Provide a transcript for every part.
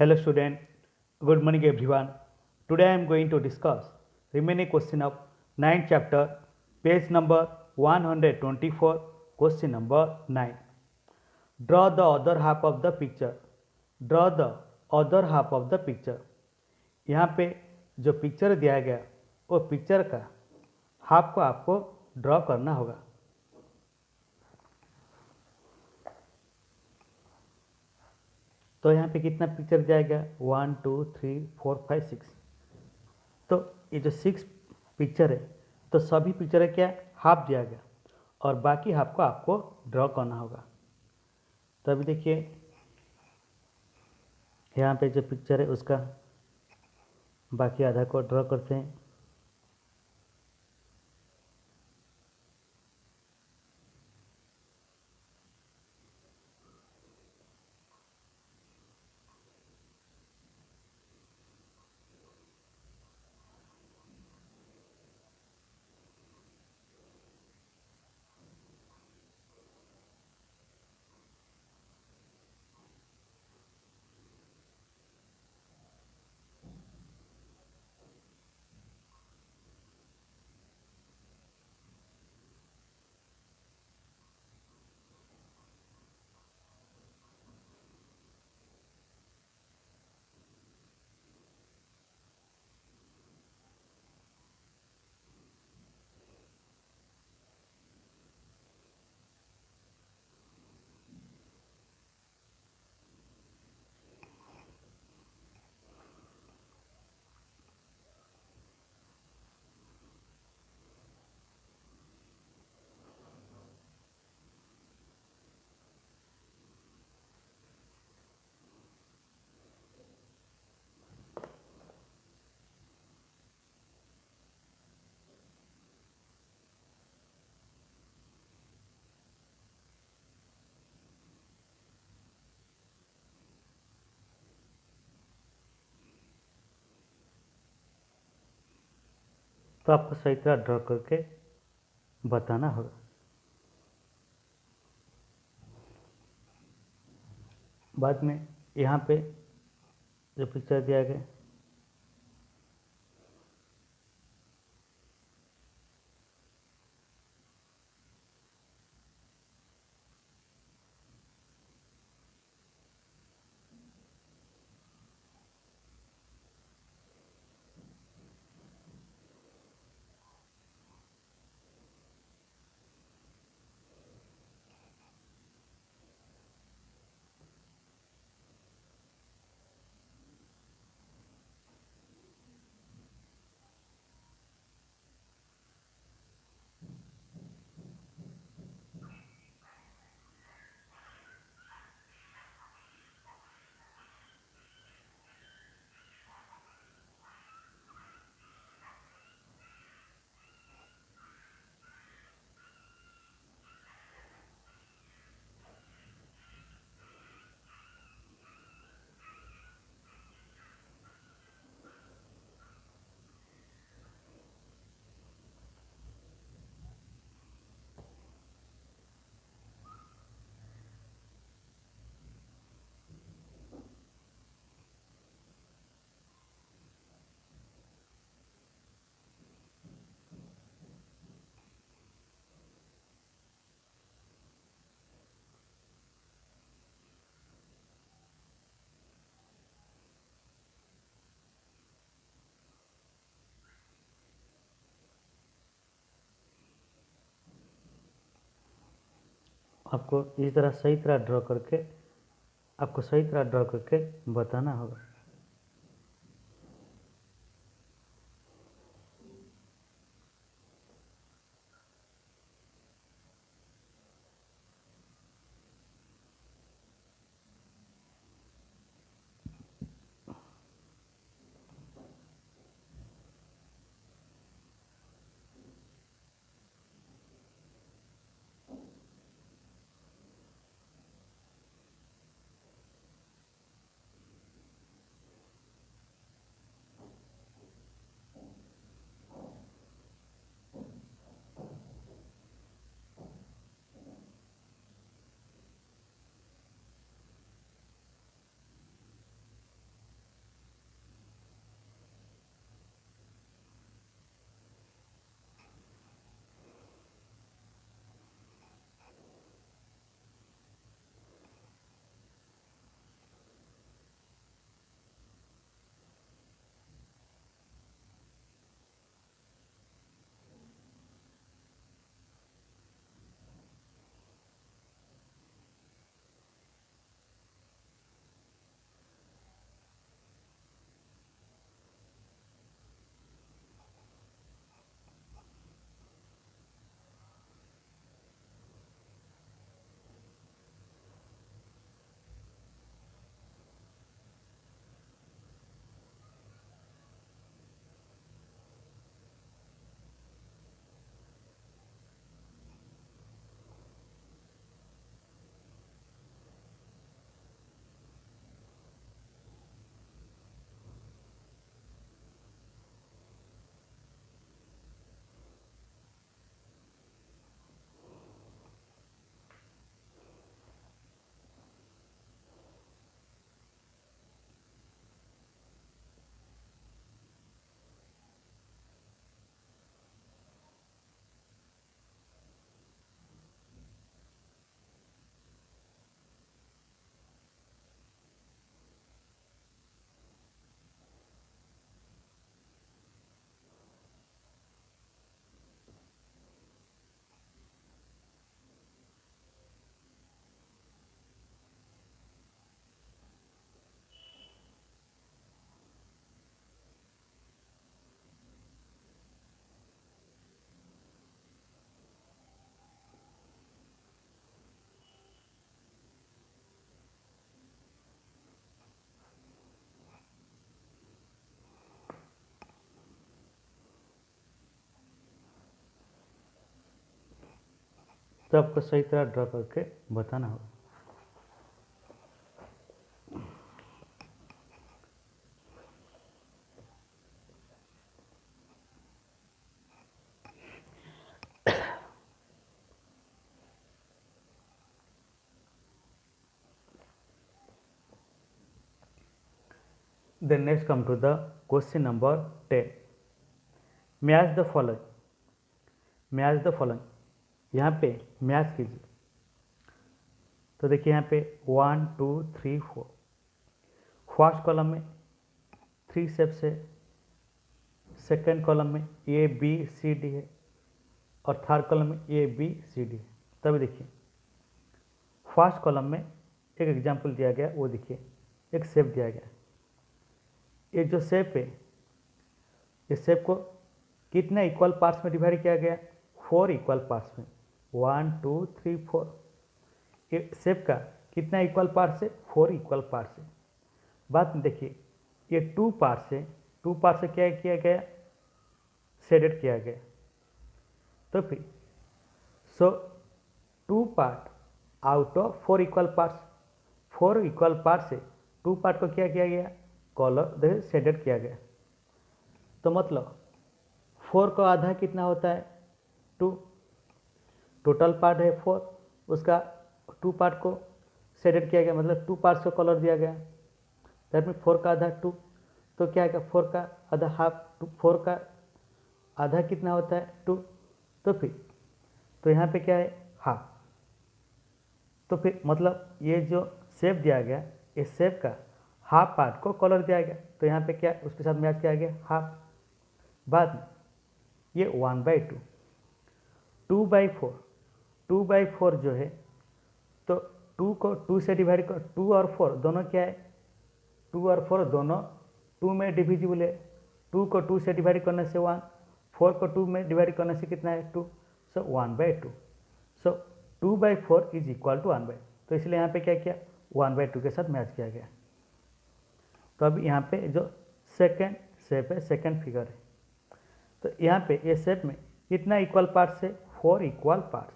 Hello student, good morning everyone. Today I am going to discuss remaining question of 9th chapter, page number 124, question number 9. Draw the other half of the picture. Draw the other half of the picture. यहाँ पे जो picture दिया गया वो picture का half को आपको draw करना होगा। तो यहाँ पे कितना पिक्चर दिया गया 1 2 3 4 5 6। तो ये जो 6 पिक्चर है तो सभी पिक्चर क्या हाफ दिया गया और बाकी हाफ को आपको ड्रॉ करना होगा। तो अभी देखिए यहाँ पे जो पिक्चर है उसका बाकी आधा को ड्रॉ करते हैं। तो आपको सही तरह ड्रॉ करके बताना होगा। बाद में यहाँ पे जो पिक्चर दिया गया आपको इस तरह सही तरह ड्रॉ करके आपको सही तरह ड्रॉ करके बताना होगा। सबको सही तरह ड्रॉ करके बताना होगा। Then next come to the question number 10. Match the following. Match the following, यहाँ पे मैच कीजिए। तो देखिए यहाँ पे 1 2 3 4, फर्स्ट कॉलम में 3 स्टेप्स है, सेकेंड कॉलम में ए बी सी डी है और थर्ड कॉलम में ए बी सी डी है। तभी देखिए फर्स्ट कॉलम में एक एग्जांपल दिया गया, वो देखिए एक शेप दिया गया। ये जो शेप है, इस शेप को कितने इक्वल पार्ट्स में डिवाइड किया गया? 4 इक्वल पार्ट्स में, 1 2 3 4। ये शेप का कितना इक्वल पार्ट्स है? 4 इक्वल पार्ट्स है। बाद में देखिए ये 2 पार्ट्स है, 2 पार्ट से क्या किया गया? शेडेड किया गया। तो फिर सो 2 part out of 4 equal parts, 4 equal part से 2 पार्ट को क्या किया गया? कलर देखिए शेडेड किया गया। तो मतलब 4 का आधा कितना होता है? 2। टोटल पार्ट है 4, उसका 2 पार्ट को शेडेड किया गया, मतलब 2 पार्ट्स को कलर दिया गया। दैट मीन 4 का आधा 2, तो क्या है? 4 का आधा हाफ, 4 का आधा कितना होता है? 2। तो फिर तो यहाँ पे क्या है? हाफ। तो फिर मतलब ये जो शेप दिया गया, इस शेप का हाफ पार्ट को कलर दिया गया, तो यहाँ पे क्या उसके साथ मैच किया गया? हाफ। बाद में ये 1/2, 2/4, 2/4 जो है, तो 2 को 2 से डिवाइड कर, 2 और 4 दोनों क्या है? 2 और 4 दोनों 2 में डिविजिबल है। 2 को 2 से डिवाइड करने से 1, 4 को 2 में डिवाइड करने से कितना है? 2। सो 1/2। सो 2/4 इज इक्वल टू 1/2। तो इसलिए यहाँ पे क्या किया? 1/2 के साथ मैच किया गया। तो अब यहाँ पे जो सेकेंड शेप है, सेकेंड फिगर है, तो यहाँ पे ये शेप में कितना इक्वल पार्ट्स है? 4 इक्वल पार्ट्स।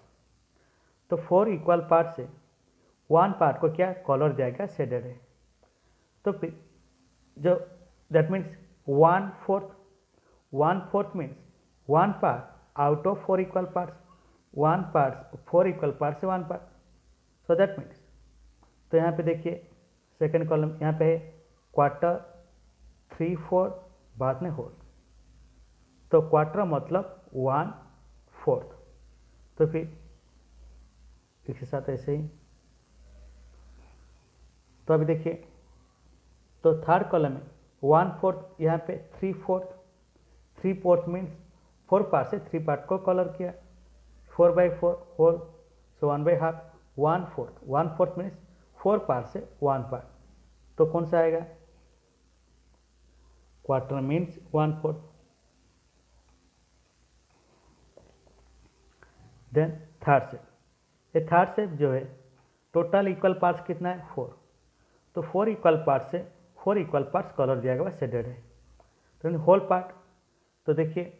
तो 4 इक्वल पार्ट से 1 पार्ट को क्या कलर दिया गया? शेडेड है। तो फिर जो that means 1/4, 1/4 means 1 part out of 4 equal parts, 1 part 4 equal part से 1 पार्ट। सो दैट मीन्स, तो यहाँ पे देखिए सेकेंड कॉलम यहाँ पे है क्वार्टर, 3 4, बाद में होल। तो क्वार्टर मतलब 1/4। तो फिर इसके साथ ऐसे ही, तो अभी देखिए तो थर्ड कॉलम में 1/4, यहाँ पे 3/4, 3/4 मीन्स 4 पार्ट से 3 पार्ट को कलर किया, 4/4 होल, सो 1/2, 1/4, 1/4 मीन्स 4 पार्ट से 1 पार्ट। तो कौन सा आएगा? Quarter means 1/4। Then third shape, ये थर्ड शेप जो है टोटल इक्वल पार्ट्स कितना है? 4। तो 4 इक्वल पार्ट से 4 इक्वल पार्ट्स कलर दिया गया, शेडेड है। तो होल पार्ट, तो देखिए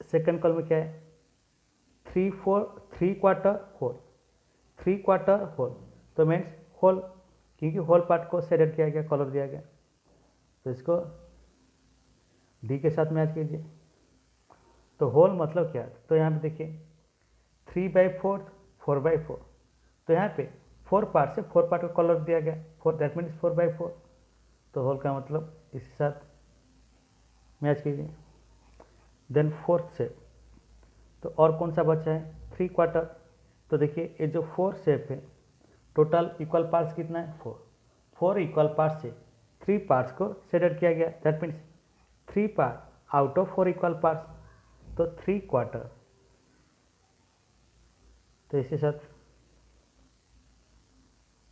सेकेंड कॉलम में क्या है? 3 4, 3 क्वार्टर होल, 3 क्वार्टर होल, तो मीन्स होल, क्योंकि होल पार्ट को शेडेड किया गया, कलर दिया गया। तो इसको डी के साथ मैच कीजिए। तो होल मतलब क्या है? तो यहाँ पे देखिए 3/4, 4/4, तो यहाँ पे 4 पार्ट से 4 पार्ट को कलर दिया गया, 4, दैट मीन्स 4/4। तो होल का मतलब इसके साथ मैच कीजिए। देन फोर्थ शेप, तो और कौन सा बचा है? 3 क्वार्टर। तो देखिए ये जो 4 शेप है, टोटल इक्वल पार्ट्स कितना है? 4। 4 इक्वल पार्ट से 3 पार्ट्स को शेडेड किया गया, that means 3 part out of 4 equal parts, तो 3 क्वार्टर। तो इसके साथ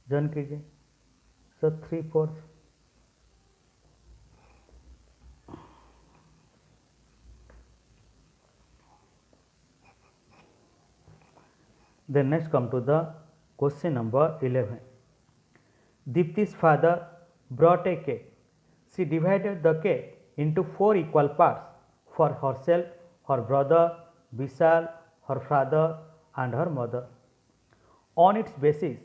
जॉइन कीजिए, सो 3/4। Then next come to the question number 11. Dipti's father brought a cake. She divided the cake into 4 equal parts for herself, her brother, Vishal, her father and her mother. On its basis,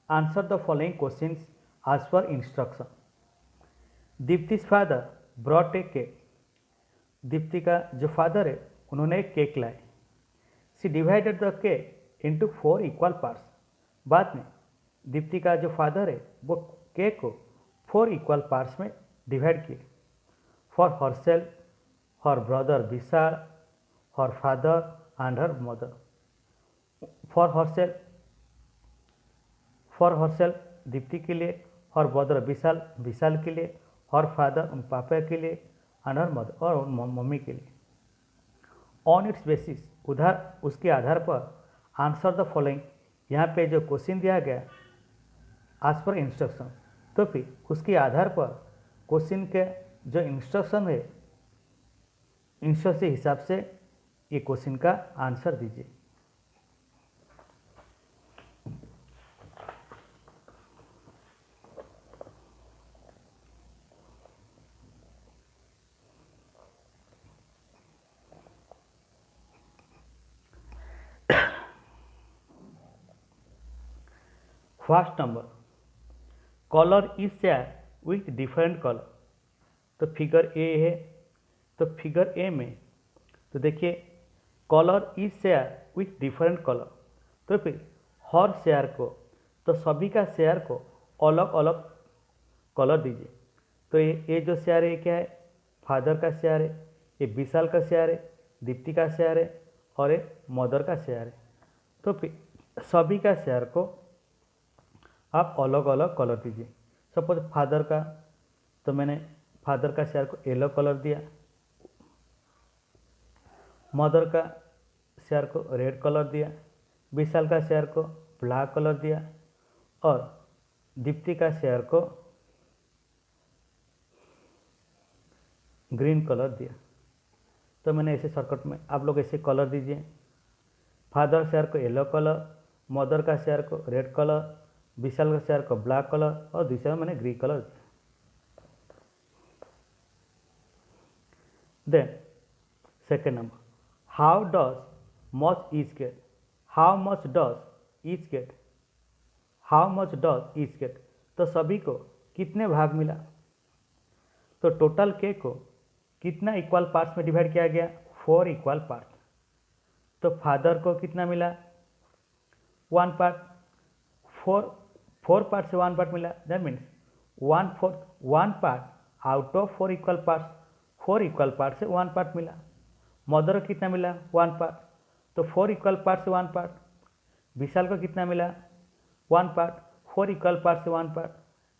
answer the following questions as per instruction. दीप्ति's father brought a cake. Deepti का जो father है उन्होंने एक cake लाए. She divided the cake into 4 equal parts. बाद में दीप्ति का जो फादर है वो केक को 4 इक्वल पार्ट्स में डिवाइड किए. For herself, her brother Vishal, her father and her mother. For herself Deepti के लिए, हर ब्रदर विशाल के लिए, हर फादर उन पापा के लिए, एंड हर मदर और मम्मी के लिए. ऑन इट्स बेसिस उसके आधार पर आंसर द फॉलोइंग. यहाँ पे जो क्वेश्चन दिया गया एज पर इंस्ट्रक्शन, तो फिर उसके आधार पर क्वेश्चन के जो इंस्ट्रक्शन है इंस्ट्रक्शन के हिसाब से ये क्वेश्चन का आंसर दीजिए. First number, colour is share with different colour. तो फिगर ए है, तो फिगर ए में तो देखिए colour is share with different colour. तो फिर हर शेयर को, तो सभी का शेयर को अलग अलग कलर दीजिए. तो ये जो शेयर है क्या है, फादर का शेयर है, ये विशाल का शेयर है, दीप्ति का शेयर है और ये मदर का शेयर है. तो फिर सभी का शेयर को आप अलग अलग कलर दीजिए. सपोज फादर का, तो मैंने फादर का शेयर को येलो कलर दिया, मदर का शेयर को रेड कलर दिया, विशाल का शेयर को ब्लैक कलर दिया और दीप्ति का शेयर को ग्रीन कलर दिया. तो मैंने ऐसे शॉर्टकट में आप लोग ऐसे कलर दीजिए. फादर शेयर को येलो कलर, मदर का शेयर को रेड कलर, विशाल का शेयर को ब्लैक कलर और दूसरा मैंने ग्रीन कलर दिया. Then second number, how does much each get. How much does each get. How much does each get. तो सभी को कितने भाग मिला. तो टोटल केक को कितना इक्वल पार्ट्स में डिवाइड किया गया, 4 इक्वल पार्ट. तो फादर को कितना मिला, 1 पार्ट. 4 पार्ट से 1 पार्ट मिला. That means 1 part out of 4 equal parts. 4 equal part से 1 पार्ट मिला. मदर को कितना मिला, 1 पार्ट. तो 4 इक्वल पार्ट से 1 पार्ट. विशाल को कितना मिला, 1 पार्ट. 4 इक्वल पार्ट से 1 पार्ट.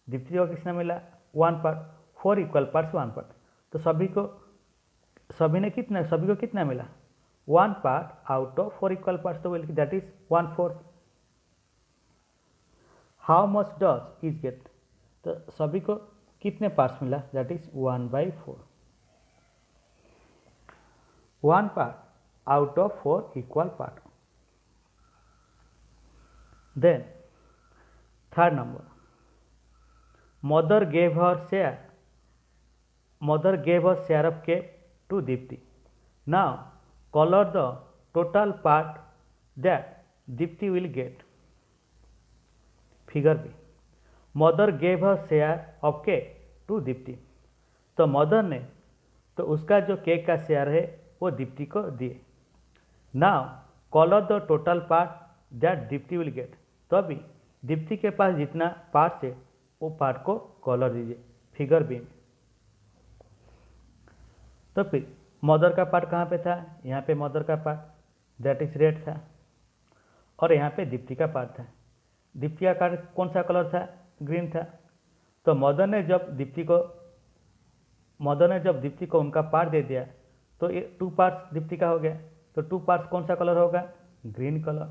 दीप्ति को कितना मिला, 1 पार्ट. 4 इक्वल पार्ट से 1 पार्ट. तो सभी को कितना मिला, 1 part out of 4 equal parts. तो that is 1/4. How much does each get. तो सभी को कितने पार्ट्स मिला, that is 1/4. 1 part out of 4 equal part. Then third number, mother gave her share of cake to Deepti. Now colour the total part that Deepti will get. Figure B, mother gave her share of cake to Deepti. तो mother ने तो उसका जो cake का share है वो दीप्ति को दिए. Now colour the total part that Deepti will gate. तो अभी दीप्ति के पास जितना पार्ट है वो पार्ट को कलर दीजिए फिगर बी में. तो फिर मदर का पार्ट कहाँ पे था, यहाँ पे मदर का पार्ट दैट इज रेड था और यहाँ पे दीप्ति का पार्ट था. दीप्ति का पार्ट कौन सा कलर था, ग्रीन था. तो मदर ने जब दीप्ति को उनका पार्ट दे दिया तो ये 2 पार्ट्स दीप्ति का हो गया. तो 2 पार्ट्स कौन सा कलर होगा, ग्रीन कलर.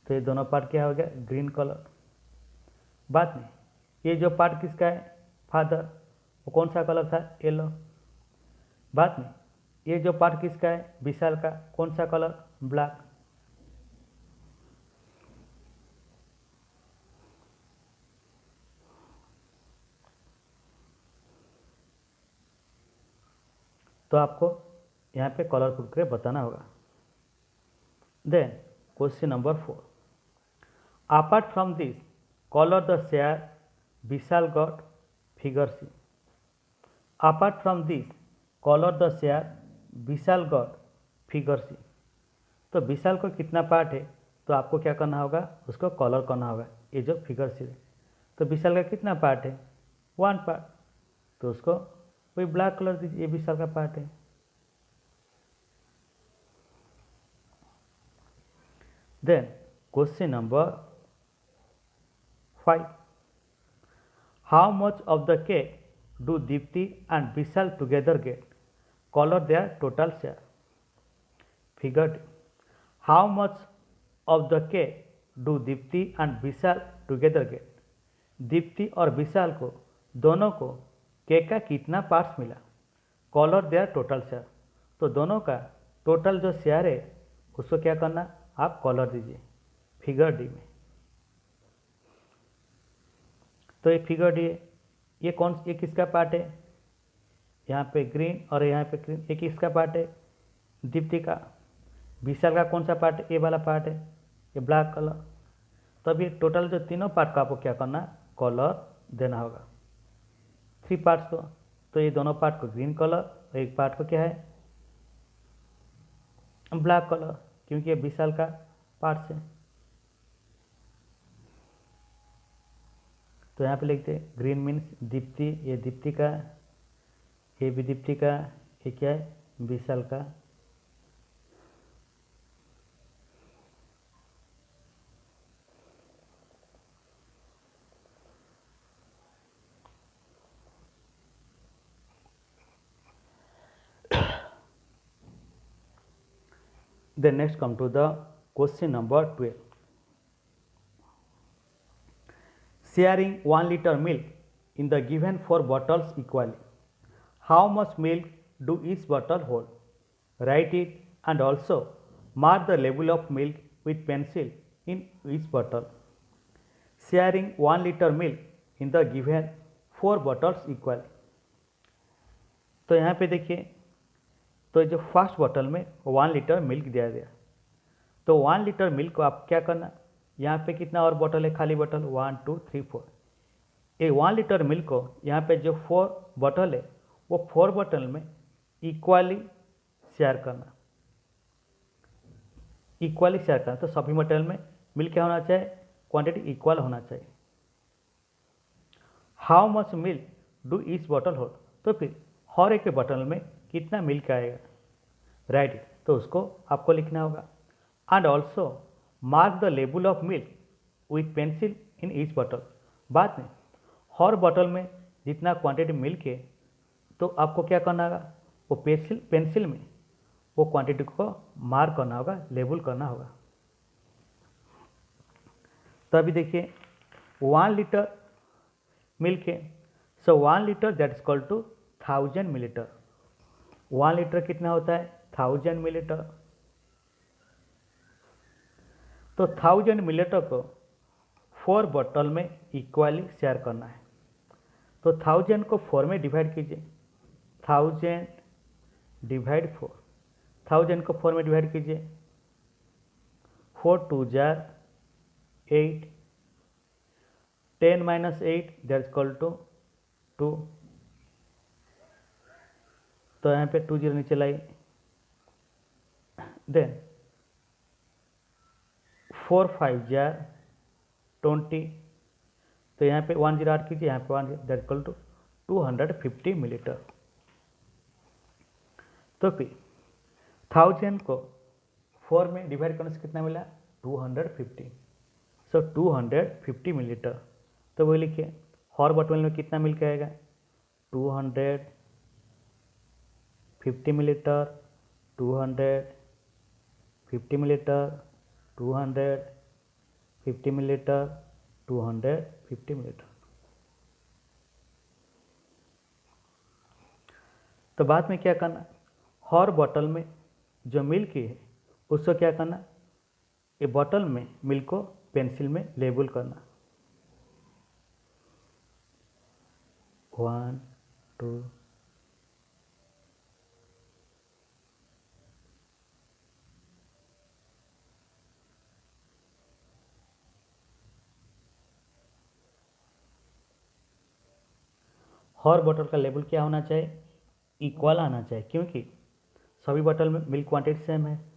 तो ये दोनों पार्ट क्या हो गया, ग्रीन कलर. बाद में ये जो पार्ट किसका है, फादर, वो कौन सा कलर था, येलो. बाद में ये जो पार्ट किसका है, विशाल का, कौन सा कलर, ब्लैक. तो आपको यहाँ पे कलर करके बताना होगा. Then question number 4. Apart from this, color the share Vishal got, figure C. Apart from this, color the share Vishal got figure C. तो विशाल को कितना पार्ट है, तो आपको क्या करना होगा, उसको कॉलर करना होगा। ये जो फिगर सी है, तो विशाल का कितना पार्ट है, 1 पार्ट, तो उसको कोई ब्लैक कलर दीजिए, ये विशाल का पार्ट है। Then question number 5. How much of the cake do Deepti and Vishal together get, color their total share, figure D. How much of the cake do Deepti and Vishal together get? Deepti और विशाल को दोनों को cake का कितना पार्ट्स मिला, color their total share। तो दोनों का टोटल जो शेयर है उसको क्या करना, आप कॉलर दीजिए फिगर डी में। तो ये फिगर डी है, ये किसका पार्ट है, यहाँ पे ग्रीन और यहाँ पे ग्रीन, एक इसका पार्ट है दीप्ति का। विशाल का कौन सा पार्ट है, ये वाला पार्ट है, ये ब्लैक कलर। तो अभी टोटल जो तीनों पार्ट का आपको क्या करना, कलर देना होगा, 3 पार्ट्स को। तो ये दोनों पार्ट को ग्रीन कलर और एक पार्ट को क्या है, ब्लैक कलर, क्योंकि ये विशाल का पार्ट है। तो यहाँ पे लिखते हैं ग्रीन मीन्स दीप्ति, ये दीप्ति का, ये भी दीप्ति का, ये क्या है, विशाल का। Then next come to the question number 12. Sharing 1 liter milk in the given 4 bottles equally, how much milk do each bottle hold? Write it and also mark the level of milk with pencil in each bottle. Sharing 1 liter milk in the given 4 bottles equally. तो यहाँ पे देखिए, तो जो first bottle में 1 litre milk दिया गया, तो 1 लीटर मिल्क को आप क्या करना, यहाँ पे कितना और बॉटल है, खाली बॉटल 1 2 3 4, ये 1 लीटर मिल्क को यहाँ पे जो 4 बॉटल है वो 4 बॉटल में इक्वली शेयर करना, इक्वली शेयर करना। तो सभी बॉटल में मिल्क क्या होना चाहिए, क्वांटिटी इक्वल होना चाहिए। How much milk do each bottle hold, तो फिर हर एक बॉटल में कितना मिल्क आएगा, राइट इट, तो उसको आपको लिखना होगा। And also mark the level of milk with pencil in each bottle. बाद में हर बॉटल में जितना क्वांटिटी मिल्क है तो आपको क्या करना होगा, वो पेंसिल में वो क्वांटिटी को मार्क करना होगा, लेबल करना होगा। तो अभी देखिए 1 लीटर मिल्क है, so 1 litre that is equal to 1000 millilitre. 1 litre कितना होता है, 1000 मिलीलीटर। तो 1000 मिलीलीटर को 4 बॉटल में इक्वली शेयर करना है। तो 1000 को 4 में डिवाइड कीजिए, 1000 डिवाइड 4, 1000 को 4 में डिवाइड कीजिए, 4 2 जार 8, 10 minus 8 that is equal to 2। तो यहाँ पे 2 जीरो नीचे लाई, देन 4 5 जार 20, तो यहाँ पे 1 जीरो ऐड कीजिए, यहाँ पे 1 दैट इक्वल टू 250 मिलीलीटर। तो फिर 1000 को 4 में डिवाइड करने से कितना मिला, 250, सो 250 मिलीलीटर। तो वही लिखिए, हर बॉटल में कितना मिल्क आएगा, 250 मिलीलीटर, 250 मिलीलीटर, 250 मिलीलीटर, 250 मिलीलीटर। तो बाद में क्या करना, हर बॉटल में जो मिल्क है उसको क्या करना, ये बॉटल में मिल्क को पेंसिल में लेबल करना, 1 2 3 हर बॉटल का लेवल क्या होना चाहिए, इक्वल आना चाहिए, क्योंकि सभी बॉटल में मिल्क क्वांटिटी सेम है।